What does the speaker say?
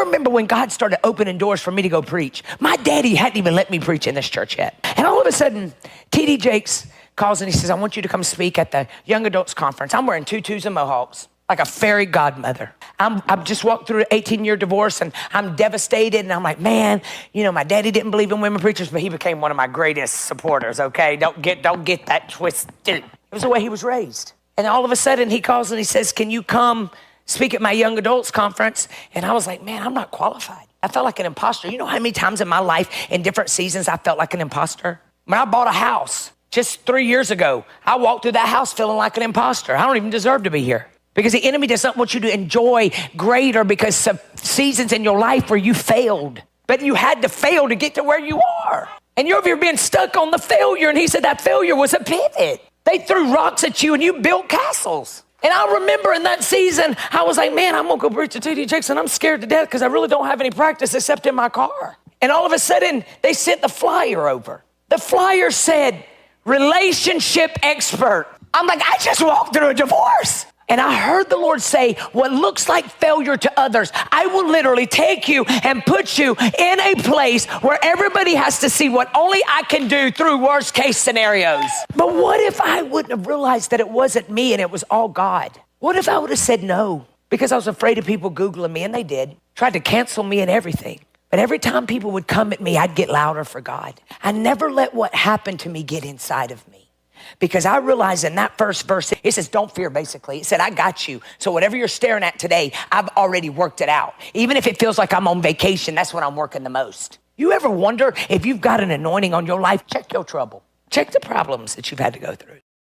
remember when God started opening doors for me to go preach. My daddy hadn't even let me preach in this church yet. And all of a sudden, T.D. Jakes calls and he says, I want you to come speak at the young adults conference. I'm wearing tutus and mohawks like a fairy godmother. I've just walked through an 18-year divorce and I'm devastated. And I'm like, man, you know, my daddy didn't believe in women preachers, but he became one of my greatest supporters, okay? Don't get that twisted. It was the way he was raised. And all of a sudden he calls and he says, can you come speak at my young adults conference? And I was like, man, I'm not qualified. I felt like an imposter. You know how many times in my life in different seasons I felt like an imposter? When I bought a house just 3 years ago, I walked through that house feeling like an imposter. I don't even deserve to be here. Because the enemy does not want you to enjoy greater because some seasons in your life where you failed. But you had to fail to get to where you are. And you're over here being stuck on the failure. And he said that failure was a pivot. They threw rocks at you and you built castles. And I remember in that season, I was like, man, I'm going to go preach to T.D. Jakes and I'm scared to death because I really don't have any practice except in my car. And all of a sudden, they sent the flyer over. The flyer said, relationship expert. I'm like, I just walked through a divorce. And I heard the Lord say, what looks like failure to others, I will literally take you and put you in a place where everybody has to see what only I can do through worst case scenarios. But what if I wouldn't have realized that it wasn't me and it was all God? What if I would have said no? Because I was afraid of people Googling me, and they did. Tried to cancel me and everything. But every time people would come at me, I'd get louder for God. I never let what happened to me get inside of me. Because I realized in that first verse, it says, don't fear, basically. It said, I got you. So whatever you're staring at today, I've already worked it out. Even if it feels like I'm on vacation, that's when I'm working the most. You ever wonder if you've got an anointing on your life? Check your trouble. Check the problems that you've had to go through.